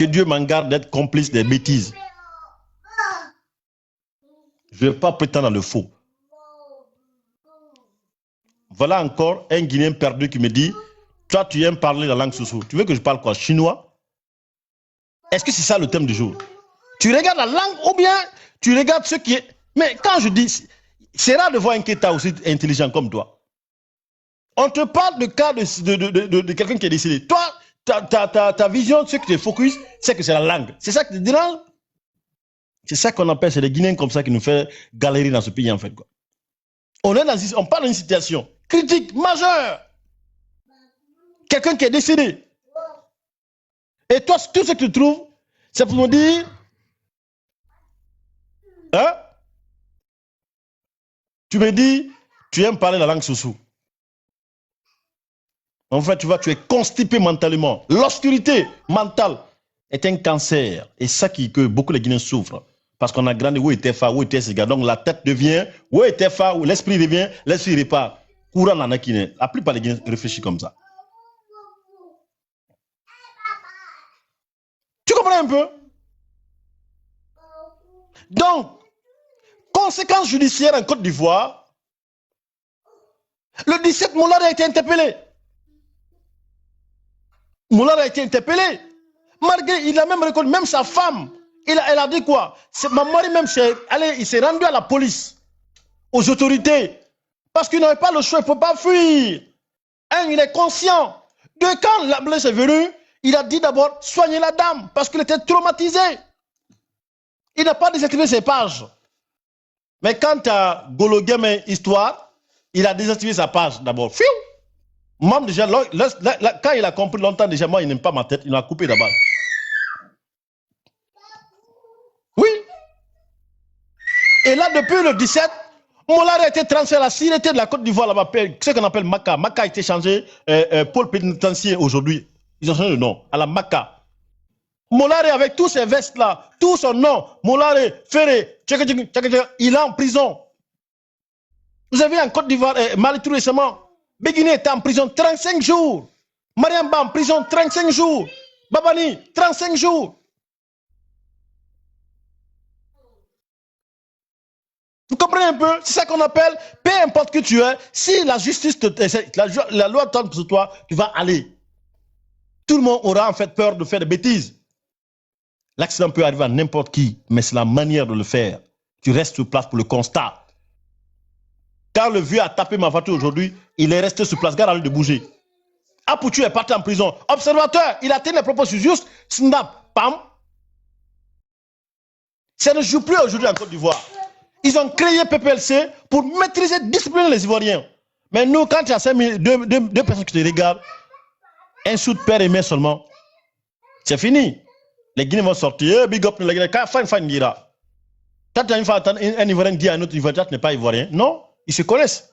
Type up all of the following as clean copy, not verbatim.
Que Dieu m'en garde d'être complice des bêtises. Je ne vais pas prétendre à le faux. Voilà encore un Guinéen perdu qui me dit, toi tu aimes parler la langue Soussou. Tu veux que je parle quoi? Chinois? Est-ce que c'est ça le thème du jour? Tu regardes la langue ou bien tu regardes ce qui est... Mais quand je dis, c'est rare de voir un Keita aussi intelligent comme toi. On te parle de cas de quelqu'un qui est décédé. Toi, ta vision, ce qui te focus, c'est que c'est la langue. C'est ça qui te dérange? C'est ça qu'on appelle, c'est les Guinéens comme ça qui nous fait galérer dans ce pays en fait, quoi. On parle d'une situation critique, majeure. Quelqu'un qui est décédé. Et toi, tout ce que tu trouves, c'est pour me dire, hein? Tu me dis, tu aimes parler la langue Soussou. En fait, tu vois, tu es constipé mentalement. L'obscurité mentale est un cancer. Et ça que beaucoup de Guinéens souffrent. Parce qu'on a grandi, où était Fa, où était ce gars. Donc la tête devient, où était Fa, où l'esprit devient, l'esprit repart. Courant en a qui n'est. La plupart des Guinéens réfléchissent comme ça. Tu comprends un peu? Donc, conséquence judiciaire en Côte d'Ivoire, le 17, Moulard a été interpellé. Moulard a été interpellé. Malgré, il a même reconnu, même sa femme, elle a dit quoi? Ma mari même, il s'est rendu à la police, aux autorités, parce qu'il n'avait pas le choix, il ne faut pas fuir. Il est conscient. Quand la blesse est venue, il a dit d'abord, soignez la dame, parce qu'il était traumatisé. Il n'a pas désactivé ses pages. Mais quand tu as Golo Game Histoire, il a désactivé sa page d'abord. Même déjà, quand il a compris longtemps déjà, moi, il n'aime pas ma tête, il m'a coupé d'abord. Oui. Et là, depuis le 17, Moulard a été transféré à la sûreté de la Côte d'Ivoire, là-bas, ce qu'on appelle Maka. Maka a été changé, pôle pénitentiaire aujourd'hui. Ils ont changé le nom, à la Maka. Moulard, avec tous ces vestes-là, tout son nom, Moulard, Ferré, il est en prison. Vous avez en Côte d'Ivoire, Mali tout récemment, Béguiné était en prison 35 jours. Mariamba en prison 35 jours. Babani, 35 jours. Vous comprenez un peu? C'est ça qu'on appelle, peu importe qui tu es, si la justice, la loi tombe sur toi, tu vas aller. Tout le monde aura en fait peur de faire des bêtises. L'accident peut arriver à n'importe qui, mais c'est la manière de le faire. Tu restes sur place pour le constat. Quand le vieux a tapé ma voiture aujourd'hui, il est resté sur place, garde à lui de bouger. Apoutu est parti en prison. Observateur, il a tenu les propos juste snap, pam. Ça ne joue plus aujourd'hui en Côte d'Ivoire. Ils ont créé PPLC pour maîtriser, discipliner les Ivoiriens. Mais nous, quand il y a deux personnes qui te regardent, insulte père et mère seulement, c'est fini. Les Guinéens vont sortir, big up, les Guinéens, quand fan dira. Quand un Ivoirien dit à un autre Ivoirien, tu n'es pas Ivoirien. Non, ils se connaissent.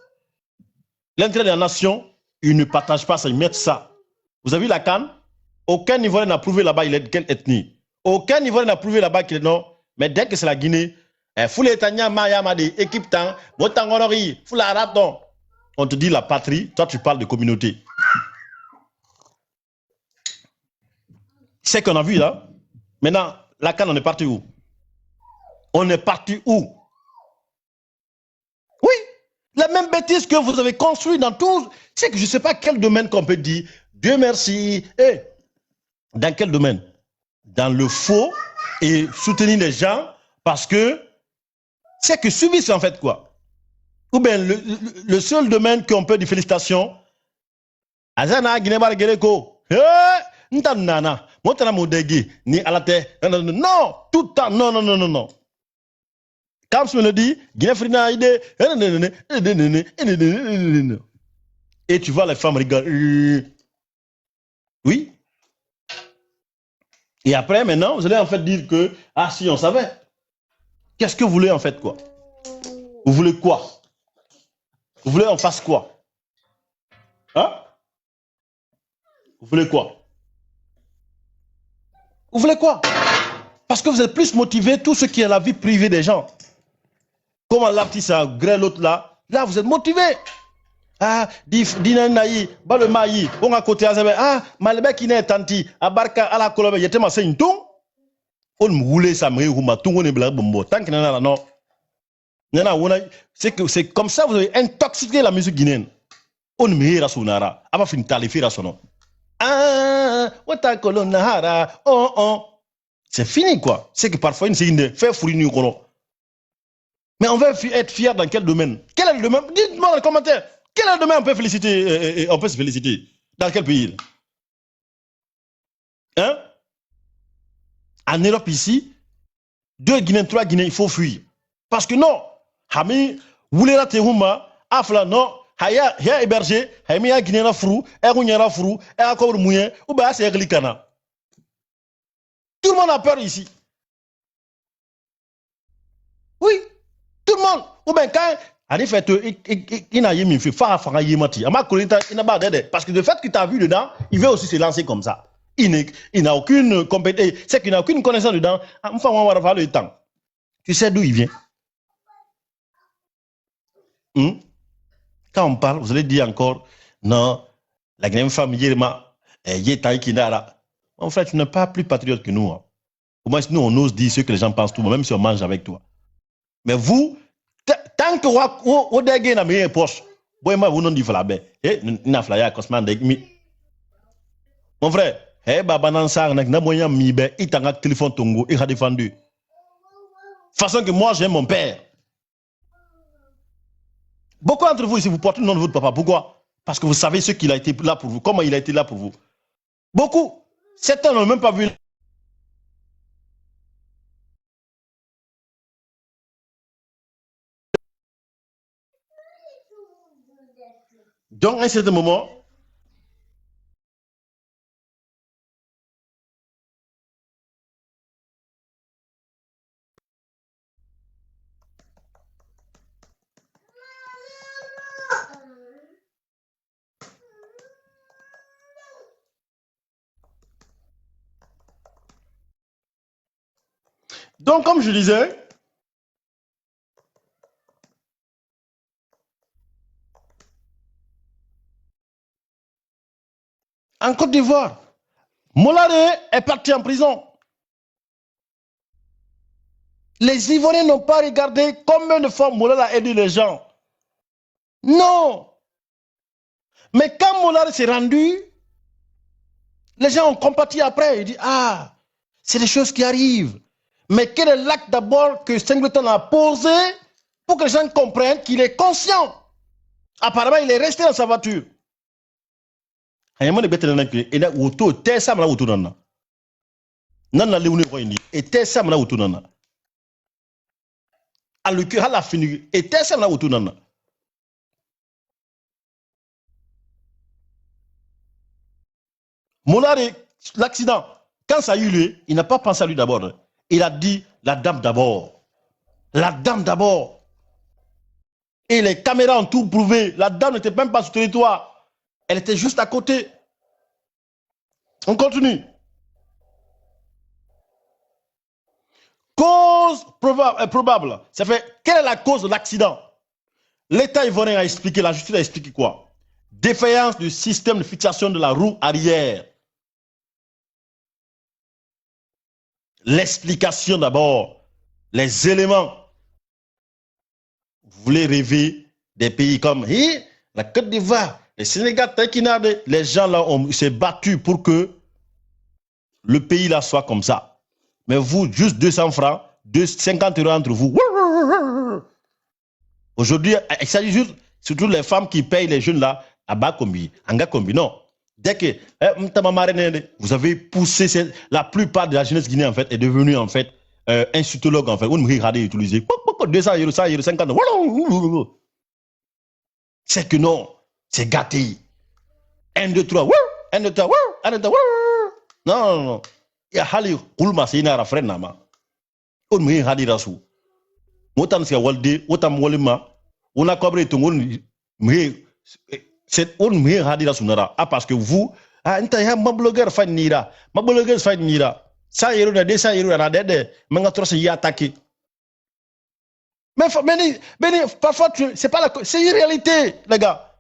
L'intérêt de la nation, ils ne partagent pas ça, ils mettent ça. Vous avez vu la canne? Aucun Ivoirien n'a prouvé là-bas il est de quelle ethnie. Aucun Ivoirien n'a prouvé là-bas qu'il est non. Mais dès que c'est la Guinée, équipe temps, on te dit la patrie, toi tu parles de communauté. C'est qu'on a vu là. Maintenant, la canne, on est parti où? On est parti où? Oui, la même bêtise que vous avez construite dans tout. C'est que je ne sais pas quel domaine qu'on peut dire. Dieu merci. Et dans quel domaine? Dans le faux et soutenir les gens parce que c'est que subissent en fait quoi? Ou bien le seul domaine qu'on peut dire félicitations. Azana Guinée Gereko. Ntanana. Ni à la terre. Non, tout le temps. Non, non, non, non, non. Quand je me le dis, et tu vois les femmes rigoler. Oui. Et après, maintenant, vous allez en fait dire que, ah si, on savait. Qu'est-ce que vous voulez en fait quoi? Vous voulez quoi? Vous voulez on fasse quoi? Hein? Vous voulez quoi? Vous voulez quoi? Parce que vous êtes plus motivé tout ce qui est la vie privée des gens. Comment l'artiste a gré l'autre là, là vous êtes motivé. Ah, dina nayi, balo mayi, on a côté azabe. Ah, malbe qui n'est tanti, abarka ala kolobe, yete ma sein ton. On moule ça me huma tungo ne bla bombo. Tant que nana non. Nana wona, c'est comme ça vous avez intoxiqué la musique guinéenne. On me hira sonara, aba fin talifira sono. Ah, wata kolonahara, oh oh. C'est fini quoi. C'est que parfois une signe fait fourrir kono. Mais on veut être fier dans quel domaine? Quel est le domaine? Dites-moi dans les commentaires. Quel est le domaine on peut féliciter, on peut se féliciter? Dans quel pays? Hein? En Europe ici, 2 Guinéens, 3 Guinéens, il faut fuir. Parce que non, Hami, Wulera Tehuma, Afla, non, Haya hébergé, Hami a Guinéen Frou, Erunyera Frou, Erakor Mouyen, ou bien c'est Erlikana. Tout le monde a peur ici. Oui, tout le monde. Ou bien quand, en fait, il n'a rien fait, parce que le fait que tu as vu dedans, il veut aussi se lancer comme ça. Il n'a aucune compétence, c'est qu'il n'a aucune connaissance dedans. Enfin, on va faire le temps. Tu sais d'où il vient? Quand on parle, vous allez dire encore, non, la grande femme, en fait, tu n'es pas plus patriote que nous. Hein. Au moins, nous, on ose dire ce que les gens pensent tout, même si on mange avec toi. Mais vous, tant que vous avez une meilleure poche, vous n'avez pas de mon frère, téléphone tongo, il a défendu. Façon que moi, j'aime mon père. Beaucoup d'entre vous ici, vous portez le nom de votre papa. Pourquoi? Parce que vous savez ce qu'il a été là pour vous, comment il a été là pour vous. Beaucoup. Certains n'ont même pas vu. Donc, à un certain moment, donc, comme je disais, en Côte d'Ivoire, Molare est parti en prison. Les Ivoiriens n'ont pas regardé combien de fois Molare a aidé les gens. Non. Mais quand Molare s'est rendu, les gens ont compati après. Ils disent, ah, c'est des choses qui arrivent. Mais quel est l'acte d'abord que Singleton a posé pour que les gens comprennent qu'il est conscient? Apparemment, il est resté dans sa voiture. Et Molare, l'accident, quand ça a eu lieu, il n'a pas pensé à lui d'abord. Il a dit la dame d'abord. La dame d'abord. Et les caméras ont tout prouvé. La dame n'était même pas sur le territoire. Elle était juste à côté. On continue. Cause probable. Ça fait, quelle est la cause de l'accident? L'État ivoirien a expliqué, la justice a expliqué quoi? Défaillance du système de fixation de la roue arrière. L'explication d'abord, les éléments. Vous voulez rêver des pays comme la Côte d'Ivoire, le Sénégal, les gens là s'est battus pour que le pays là soit comme ça. Mais vous, juste 200 francs, 50 € entre vous. Aujourd'hui, il s'agit juste, surtout les femmes qui payent les jeunes là, à bas combi, en gars combi. Non. Dès que vous avez poussé, la plupart de la jeunesse guinéenne en fait est devenue en fait insultologue en fait. On me regarde utiliser 200 €, 100 €, 50 €. C'est que non, c'est gâté. 1, 2, 3, 1, 2, 3, 1, 2, 3, non, non, non. Il y a Hali Kulma, c'est une affaire nama. On me regarde rassou. Autant c'est Walde, autant Walima, on a cobré tout le monde. C'est on me regarde rassou nara. Ah, parce que vous, ah, ma blogueur fait nira, ma blogueur fait nira. 100 €, 200 €, à la dette, mais trop c'est y attaqué. Mais parfois, c'est pas la, c'est une réalité, les gars.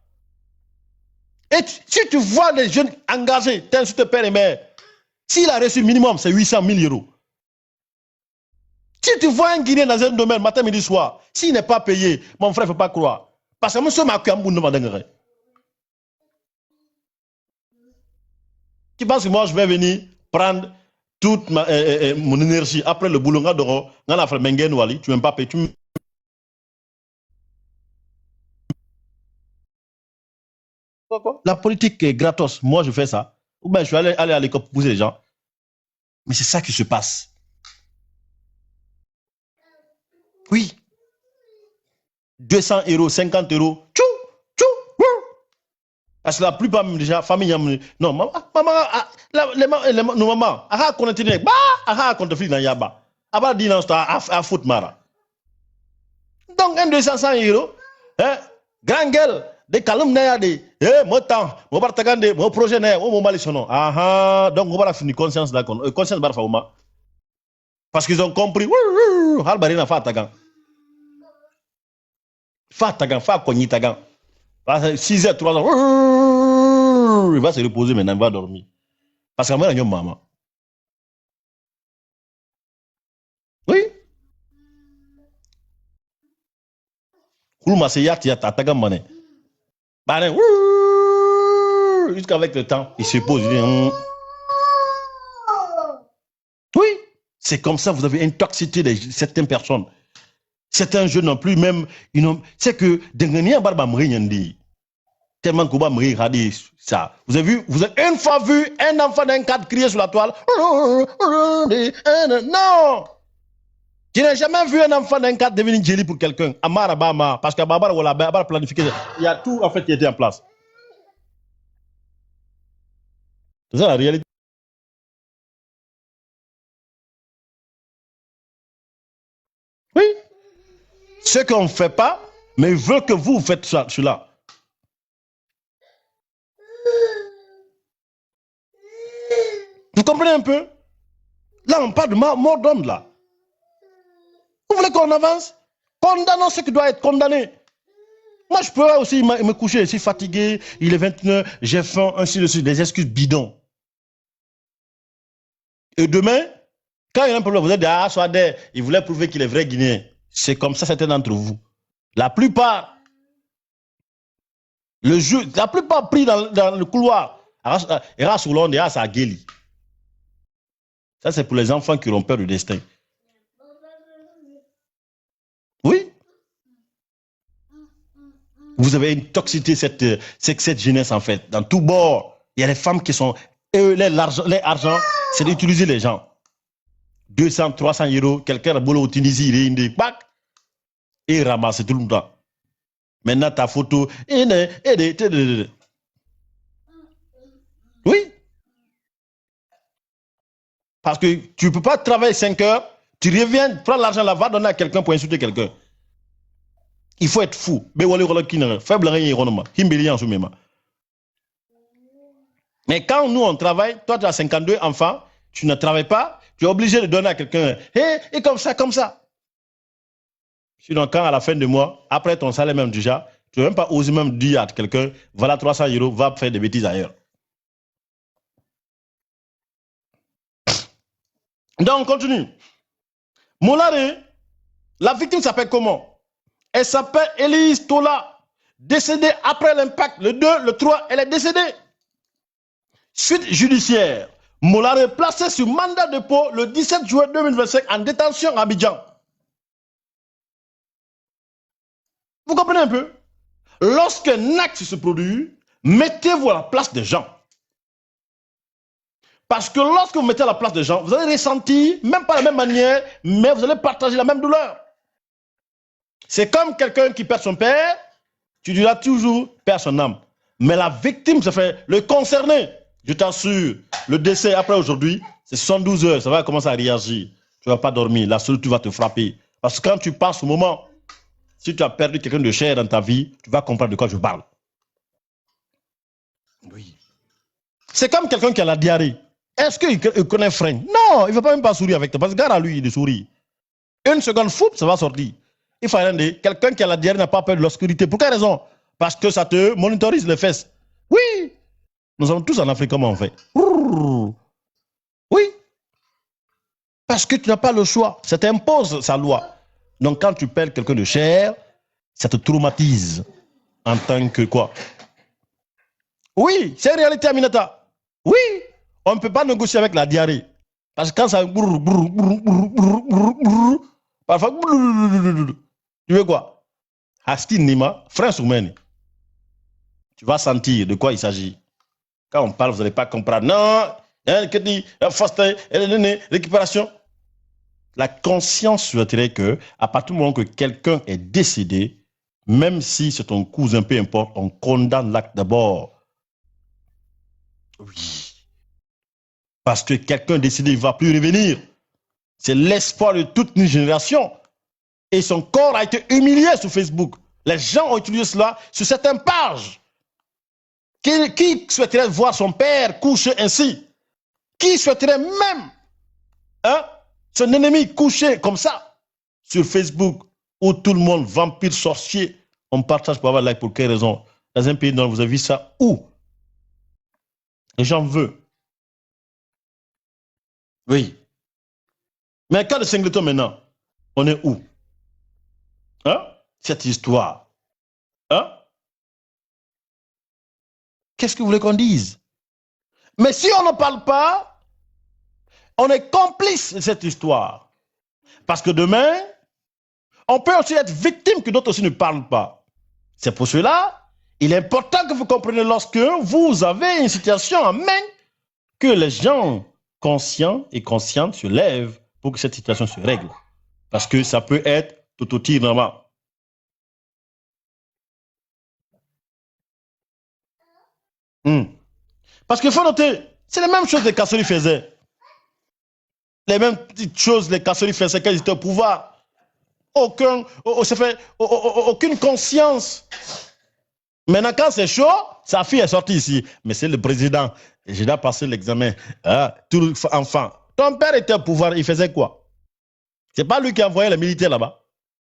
Et si tu vois les jeunes engagés, tels que père et mère, s'il a reçu minimum, c'est 800 000 euros. Si tu vois un Guinéen dans un domaine, matin, midi, soir, s'il n'est pas payé, mon frère, il ne faut pas croire. Parce que monsieur m'a tu penses que moi, je vais venir prendre toute mon énergie après le boulot, tu m'aimes pas payer, la politique est gratos. Moi, je fais ça. Ou bien je suis allé à l'école pour pousser les gens. Mais c'est ça qui se passe. Oui. 200 euros, 50 euros. Tchou, tchou, wou. Parce que la plupart, déjà, famille, non, maman, nos mamans, aha, qu'on est bah, aha, qu'on te file dans yaba. Aba, dit non, c'est à foot mara. Donc, un 200 euros, hein, grand gueule, des calmes, des, mon temps, mon partagande, mon projet, mon mali sono. Aha, donc, on va finir conscience d'accord, conscience barfa ouma. Parce qu'ils ont compris, halbarina fatagan. Fatagan, fa kognitagan. 6h, 3h, il va se reposer maintenant, il va dormir. Parce qu'à moi, il y a maman. Oui. Jusqu'avec le temps, il se pose. Il dit, oui, c'est comme ça, vous avez une toxicité de certaines personnes. Certains jeunes non plus, même, c'est que, tellement qu'on va mourir, ça. Vous avez vu, vous avez une fois vu un enfant d'un cadre crier sur la toile. Non! Je n'ai jamais vu un enfant d'un cadre devenir jelly pour quelqu'un. Amara Bama, parce que Baba a planifié. Il y a tout en fait qui était en place. C'est ça la réalité. Oui. Ce qu'on ne fait pas, mais il veut que vous faites cela. Vous comprenez un peu? Là, on parle de mort d'homme, là. Vous voulez qu'on avance? Condamnons ce qui doit être condamné. Moi, je peux aussi me coucher, je suis fatigué, il est 21h, j'ai faim, ainsi de suite, des excuses bidons. Et demain, quand il y a un problème, vous êtes ah, soit il voulait prouver qu'il est vrai Guinéen. C'est comme ça, certains d'entre vous. La plupart, la plupart pris dans le couloir, ça, c'est pour les enfants qui ont peur du destin. Oui. Vous avez une toxicité, cette jeunesse, en fait. Dans tout bord, il y a des femmes qui sont... l'argent, c'est d'utiliser les gens. 200, 300 euros, quelqu'un a boulot au Tunisie, il est indi, et il ramasse tout le temps. Maintenant, ta photo... Oui. Parce que tu ne peux pas travailler 5 heures, tu reviens, prends l'argent là, va donner à quelqu'un pour insulter quelqu'un. Il faut être fou. Mais quand nous, on travaille, toi, tu as 52 enfants, tu ne travailles pas, tu es obligé de donner à quelqu'un. Et comme ça, comme ça. Sinon, quand à la fin du mois, après ton salaire même déjà, tu ne vas même pas oser même dire à quelqu'un, voilà 300 euros, va faire des bêtises ailleurs. Donc, on continue. Molare, la victime s'appelle comment? Elle s'appelle Élise Tola, décédée après l'impact, le 2, le 3, elle est décédée. Suite judiciaire, Molare placé sur mandat de dépôt le 17 juin 2025 en détention à Abidjan. Vous comprenez un peu? Lorsqu'un acte se produit, mettez-vous à la place des gens. Parce que lorsque vous mettez à la place des gens, vous allez ressentir, même pas de la même manière, mais vous allez partager la même douleur. C'est comme quelqu'un qui perd son père, tu diras toujours perd son âme. Mais la victime, ça fait le concerné. Je t'assure, le décès après aujourd'hui, c'est 72 heures, ça va commencer à réagir. Tu ne vas pas dormir, la solitude va te frapper. Parce que quand tu passes au moment, si tu as perdu quelqu'un de cher dans ta vie, tu vas comprendre de quoi je parle. Oui. C'est comme quelqu'un qui a la diarrhée. Est-ce qu'il connaît frein? Non, il ne va pas même pas sourire avec toi. Parce que gare à lui, il sourit. Une seconde, fou, ça va sortir. Il faut quelqu'un qui a la diarrhée n'a pas peur de l'obscurité. Pour quelle raison? Parce que ça te monitorise les fesses. Oui, nous sommes tous en Afrique comme on fait. Oui, parce que tu n'as pas le choix. Ça t'impose sa loi. Donc quand tu perds quelqu'un de cher, ça te traumatise en tant que quoi? Oui, c'est une réalité, Aminata. Oui, on ne peut pas négocier avec la diarrhée. Parce que quand ça... Parfois... Tu veux quoi? Hasti Nima, frère Soumeni. Tu vas sentir de quoi il s'agit. Quand on parle, vous n'allez pas comprendre. Non, récupération. La conscience souhaiterait que, à partir du moment que quelqu'un est décédé, même si c'est ton cousin, peu importe, on condamne l'acte d'abord. Oui. Parce que quelqu'un décédé, il ne va plus revenir. C'est l'espoir de toute une génération. Et son corps a été humilié sur Facebook. Les gens ont utilisé cela sur certaines pages. Qui souhaiterait voir son père couché ainsi? Qui souhaiterait même son ennemi couché comme ça sur Facebook où tout le monde, vampire, sorcier, on partage pour avoir like pour quelle raison? Dans un pays dont vous avez vu ça où? Les gens veulent. Oui. Mais quand le Singleton maintenant, on est où? Cette histoire. Qu'est-ce que vous voulez qu'on dise? Mais si on n'en parle pas, on est complice de cette histoire. Parce que demain, on peut aussi être victime que d'autres aussi ne parlent pas. C'est pour cela, il est important que vous compreniez lorsque vous avez une situation en main, que les gens conscients et conscientes se lèvent pour que cette situation se règle. Parce que ça peut être tout au tir normalement. Parce qu'il faut noter, c'est les mêmes choses que les Kassori faisaient. Les mêmes petites choses que les Kassori faisaient quand ils étaient au pouvoir. Aucune conscience. Maintenant, quand c'est chaud, sa fille est sortie ici. Mais c'est le président. J'ai déjà passé l'examen. Tout enfant. Ton père était au pouvoir, il faisait quoi? C'est pas lui qui a envoyé les militaires là-bas.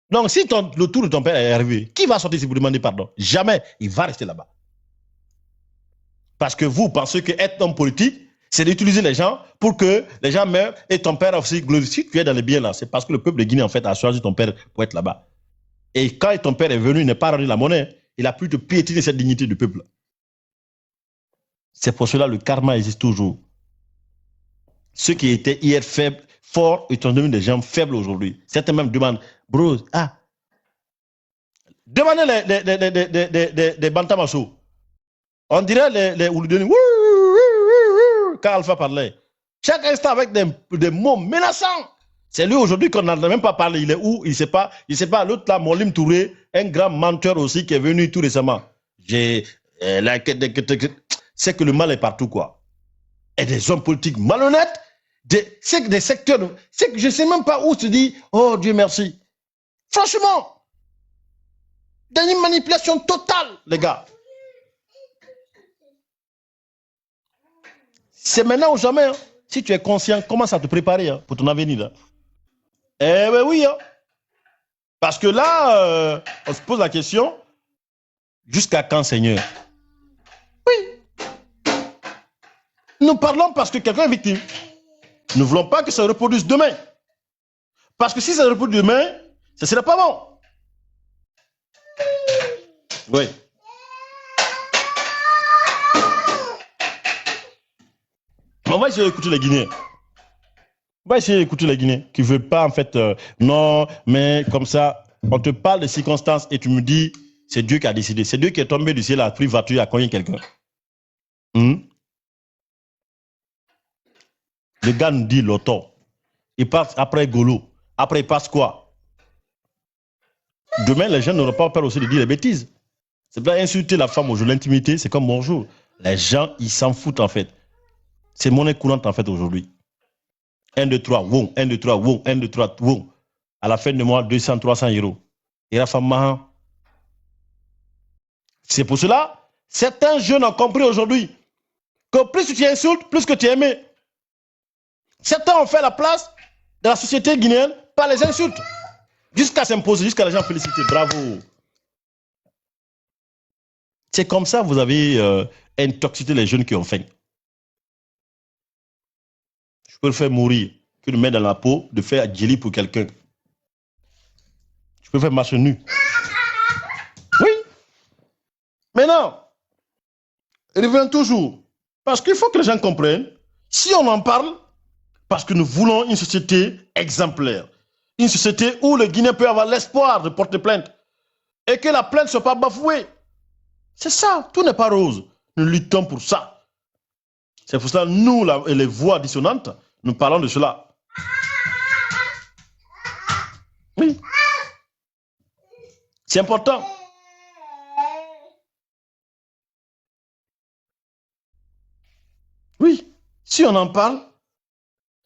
Donc, si le tour de ton père est arrivé, qui va sortir ici pour demander pardon? Jamais. Il va rester là-bas. Parce que vous pensez qu'être homme politique, c'est d'utiliser les gens pour que les gens meurent et ton père aussi glorifie. Si tu es dans les biens là, c'est parce que le peuple de Guinée en fait a choisi ton père pour être là-bas. Et quand ton père est venu, il n'est pas rendu la monnaie. Il a pu te piétiner cette dignité du peuple. C'est pour cela que le karma existe toujours. Ceux qui étaient hier faibles, forts, ils sont devenus des gens faibles aujourd'hui. Certains même demandent, bro, demandez les Bantamasso. On dirait les Ouloudeni, quand Alpha parlait. Chaque instant avec des mots menaçants. C'est lui aujourd'hui qu'on n'a même pas parlé. Il est où? Il ne sait pas. L'autre là, Molim Touré, un grand menteur aussi qui est venu tout récemment. C'est que le mal est partout, quoi. Et des hommes politiques malhonnêtes, c'est que des secteurs, c'est que je ne sais même pas où se dit, oh Dieu merci. Franchement, une manipulation totale, les gars. C'est maintenant ou jamais. Hein. Si tu es conscient, commence à te préparer pour ton avenir. Là. Eh ben oui. Hein. Parce que là, on se pose la question, jusqu'à quand, Seigneur? Oui. Nous parlons parce que quelqu'un est victime. Nous ne voulons pas que ça se reproduise demain. Parce que si ça se reproduit demain, ce ne serait pas bon. Oui. On va essayer d'écouter les Guinéens. On va essayer d'écouter les Guinéens qui ne veulent pas, en fait, non, mais comme ça, on te parle de circonstances et tu me dis, c'est Dieu qui a décidé. C'est Dieu qui est tombé du ciel, a pris voiture, a cogné quelqu'un. Le gars nous dit l'auto. Il passe après Golo. Après, il passe quoi? Demain, les gens n'auront pas peur aussi de dire des bêtises. C'est pas insulter la femme aujourd'hui. L'intimité, c'est comme bonjour. Les gens, ils s'en foutent, en fait. C'est monnaie courante, en fait, aujourd'hui. 1, 2, 3, wow. 1, 2, 3, wow. 1, 2, 3, wow. À la fin de mois, 200, 300 euros. Et la femme, c'est pour cela, certains jeunes ont compris aujourd'hui que plus tu insultes, plus que tu es aimé. Certains ont fait la place de la société guinéenne par les insultes. Jusqu'à s'imposer, jusqu'à les gens féliciter. Bravo. C'est comme ça que vous avez intoxiqué les jeunes qui ont faim. Je peux le faire mourir que de mettre dans la peau, de faire jelly pour quelqu'un. Je peux faire marcher nu. Oui. Maintenant, revenons toujours. Parce qu'il faut que les gens comprennent, si on en parle, parce que nous voulons une société exemplaire. Une société où le Guinéen peut avoir l'espoir de porter plainte. Et que la plainte ne soit pas bafouée. C'est ça, tout n'est pas rose. Nous luttons pour ça. C'est pour ça que nous, les voix dissonantes, nous parlons de cela. Oui. C'est important. Oui. Si on en parle,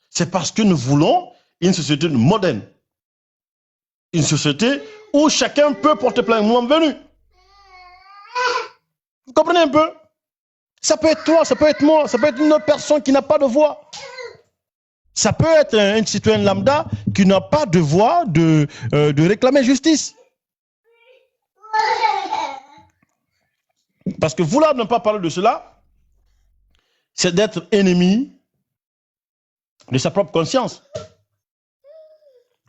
c'est parce que nous voulons une société moderne. Une société où chacun peut porter plainte. Moment venu. Vous comprenez un peu? Ça peut être toi, ça peut être moi, ça peut être une autre personne qui n'a pas de voix. Ça peut être un citoyen lambda qui n'a pas de voix de réclamer justice. Parce que vouloir ne pas parler de cela, c'est d'être ennemi de sa propre conscience.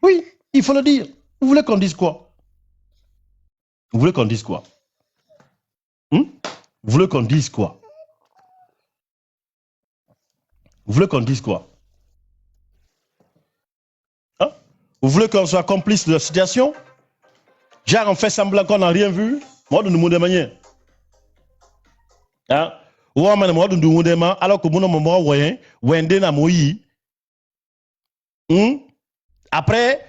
Oui, il faut le dire. Vous voulez qu'on dise quoi? Vous voulez qu'on dise quoi? Vous voulez qu'on dise quoi? Vous voulez qu'on dise quoi? Hein? Vous voulez qu'on soit complice de la situation? Genre, on fait semblant qu'on n'a rien vu? Moi, de nous demander. Hein? Ou moi, de nous demander, alors que mon moment, wende na moyi. Après,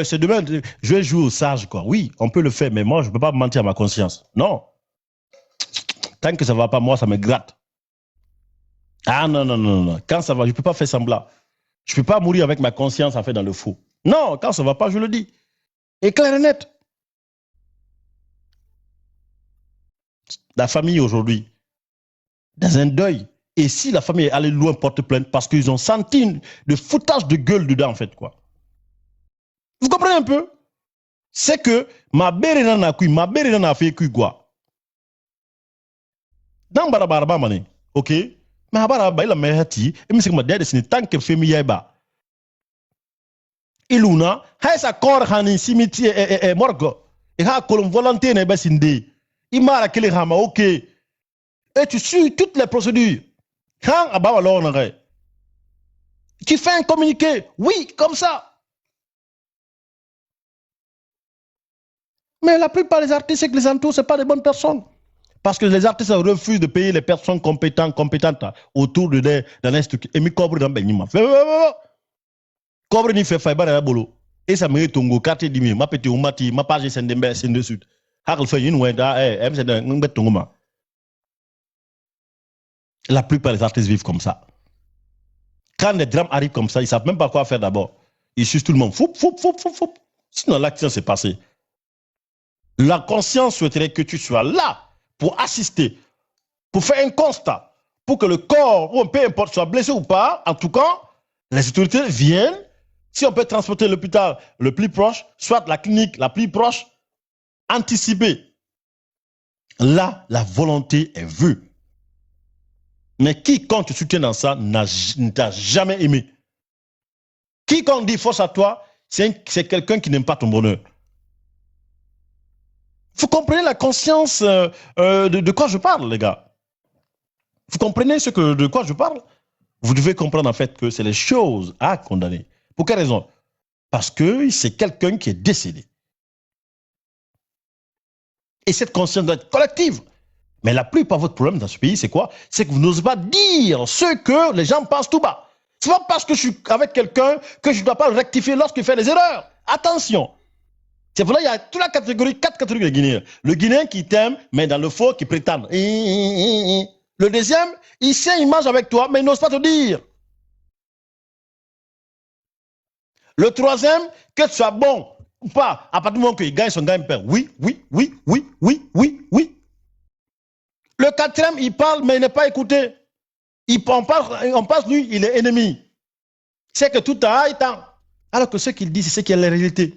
c'est demain, je vais jouer au sage, quoi. Oui, on peut le faire, mais moi, je ne peux pas mentir à ma conscience. Non. Tant que ça ne va pas, moi, ça me gratte. Ah non, non, non, non. Quand ça va, je ne peux pas faire semblant. Je ne peux pas mourir avec ma conscience en fait dans le faux. Non, quand ça ne va pas, je le dis. Et clair et net. La famille aujourd'hui, dans un deuil, et si la famille est allée loin porte plainte parce qu'ils ont senti de foutage de gueule dedans en fait, quoi. Vous comprenez un peu? C'est que ma belle n'a fait quoi? Dans Barabaraba, mané, ok? Ma Barabaraba, il a mérité, et mais c'est que ma dette, c'est tant que famille y ba. Iluna, hay sa corps hani cimetière et morgue. Et ha kolon volonté ne ba sinde. Il m'a kele hama, ok. Et tu suis toutes les procédures. Quand abawa l'on tu fais un communiqué, oui, comme ça. Mais la plupart des artistes et les entours, ce n'est pas des bonnes personnes. Parce que les artistes refusent de payer les personnes compétentes autour de l'instruction. Et mi cobre dans Benima. Cobre ni fait faïba à bolo. Et ça me tongo quartier dimi. Ma pété ou mati, ma page c'est de c'est de suite. Hakl fait une wenda, c'est de tongo. La plupart des artistes vivent comme ça. Quand les drames arrivent comme ça, ils ne savent même pas quoi faire d'abord. Ils sucent tout le monde. Foup, foup, foup, foup, foup. Sinon, l'accident s'est passé. La conscience souhaiterait que tu sois là pour assister, pour faire un constat, pour que le corps, ou peu importe, soit blessé ou pas. En tout cas, les autorités viennent. Si on peut transporter l'hôpital le plus proche, soit la clinique la plus proche, anticiper. Là, la volonté est vue. Mais quiconque te soutient dans ça ne t'a jamais aimé. Quiconque dit force à toi, c'est quelqu'un qui n'aime pas ton bonheur. Vous comprenez la conscience de quoi je parle, les gars? Vous comprenez de quoi je parle? Vous devez comprendre en fait que c'est les choses à condamner. Pour quelle raison? Parce que c'est quelqu'un qui est décédé. Et cette conscience doit être collective. Mais la plupart de votre problème dans ce pays, c'est quoi? C'est que vous n'osez pas dire ce que les gens pensent tout bas. C'est pas parce que je suis avec quelqu'un que je ne dois pas le rectifier lorsqu'il fait des erreurs. Attention. C'est pour là qu'il y a toute la catégorie, 4 catégories de Guinéens. Le Guinéen qui t'aime, mais dans le faux, qui prétend. Le deuxième, il sait, il mange avec toi, mais il n'ose pas te dire. Le troisième, que tu sois bon ou pas, à partir du moment qu'il gagne son gagne-pain, oui, oui, oui, oui, oui, oui, oui. Le quatrième, il parle, mais il n'est pas écouté. On passe lui, il est ennemi. C'est que tout a temps. Alors que ce qu'il dit, c'est ce qui est la réalité.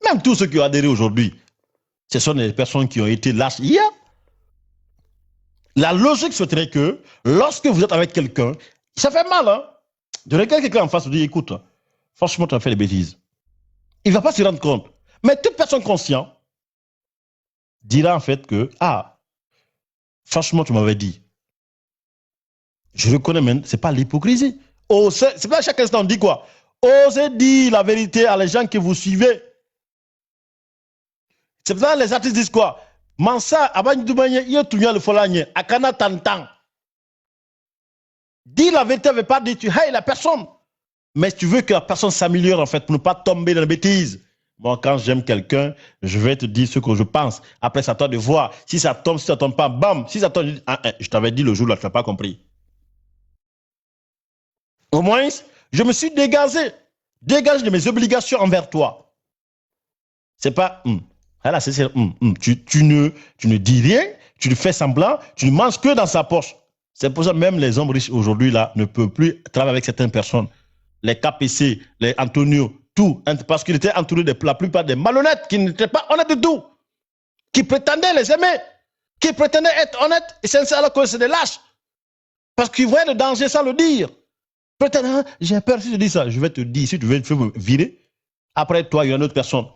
Même tous ceux qui ont adhéré aujourd'hui, Ce sont des personnes qui ont été lâches hier. La logique serait que lorsque vous êtes avec quelqu'un, ça fait mal, hein, de regarder quelqu'un en face et de dire, écoute, franchement, tu as fait des bêtises. Il ne va pas se rendre compte. Mais toute personne consciente dira en fait que, ah, franchement, tu m'avais dit. Je reconnais même, ce n'est pas l'hypocrisie. C'est pas à chaque instant on dit quoi? Osez dire la vérité à les gens que vous suivez. C'est pour ça que les artistes disent quoi? Mansa, Abandoumaye, Yetunya le Folanye, Akana Tantan. Dire la vérité ne veut pas dire tu haïs la personne. Mais tu veux que la personne s'améliore en fait pour ne pas tomber dans la bêtise. Moi, quand j'aime quelqu'un, je vais te dire ce que je pense. Après, c'est à toi de voir. Si ça tombe, si ça tombe pas, bam. Si ça tombe, je t'avais dit le jour là, tu n'as pas compris. Au moins, je me suis dégagé de mes obligations envers toi. C'est pas, voilà, tu ne dis rien, tu ne fais semblant, tu ne manges que dans sa poche. C'est pour ça que même les hommes riches aujourd'hui là ne peuvent plus travailler avec certaines personnes. Les KPC, les Antonio, tout, parce qu'ils étaient entourés de la plupart des malhonnêtes qui n'étaient pas honnêtes du tout, qui prétendaient les aimer, qui prétendaient être honnêtes et sincères alors que c'est des lâches. Parce qu'ils voyaient le danger sans le dire. Peut-être, hein, j'ai peur si je dis ça. Je vais te dire, si tu veux me virer, après toi, il y a une autre personne.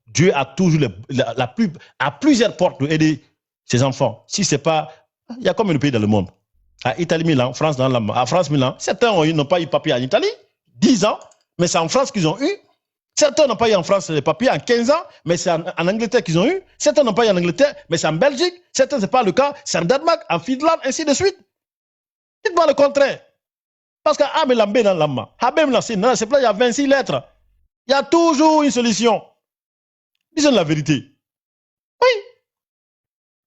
Dieu a toujours à plusieurs portes pour aider ses enfants. Si c'est pas, il y a combien de pays dans le monde? À Italie, Milan, France, à France, Milan, certains n'ont pas eu papier en Italie, 10 ans, mais c'est en France qu'ils ont eu. Certains n'ont pas eu en France les papiers en 15 ans, mais c'est en Angleterre qu'ils ont eu. Certains n'ont pas eu en Angleterre, mais c'est en Belgique. Certains, ce n'est pas le cas, c'est en Danemark, en Finlande, ainsi de suite. Dites-moi le contraire. Parce que c'est là, il y a 26 lettres. Il y a toujours une solution. Disons la vérité. Oui.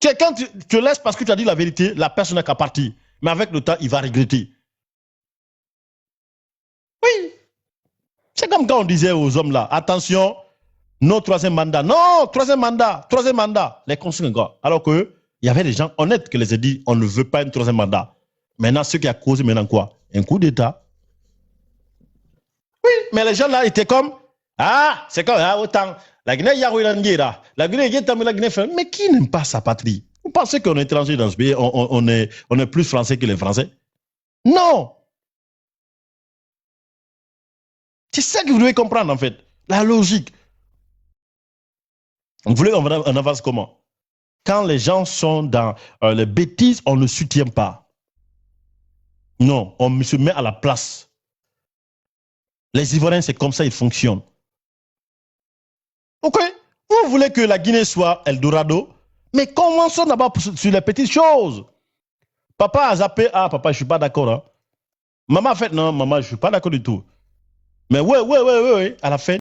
Quelqu'un te laisse parce que tu as dit la vérité, la personne n'a qu'à partir. Mais avec le temps, il va regretter. Oui. C'est comme quand on disait aux hommes là, attention, non, troisième mandat. Non, troisième mandat. Les consignes encore. Alors qu'il y avait des gens honnêtes qui les ont dit, on ne veut pas un troisième mandat. Maintenant, ce qui a causé maintenant quoi? Un coup d'État. Oui, mais les gens là étaient comme, ah, c'est comme, ah, autant, la Guinée, la Guinée, mais qui n'aime pas sa patrie? Vous pensez qu'on est étranger dans ce pays, on est plus français que les Français? Non! C'est ça que vous devez comprendre en fait, la logique. Vous voulez qu'on avance comment? Quand les gens sont dans les bêtises, on ne soutient pas. Non, on se met à la place. Les Ivoiriens, c'est comme ça ils fonctionnent. Ok? Vous voulez que la Guinée soit Eldorado, mais commençons d'abord sur les petites choses. Papa a zappé, ah papa, je ne suis pas d'accord. Hein. Maman a fait, non, maman, je ne suis pas d'accord du tout. Mais ouais, à la fin,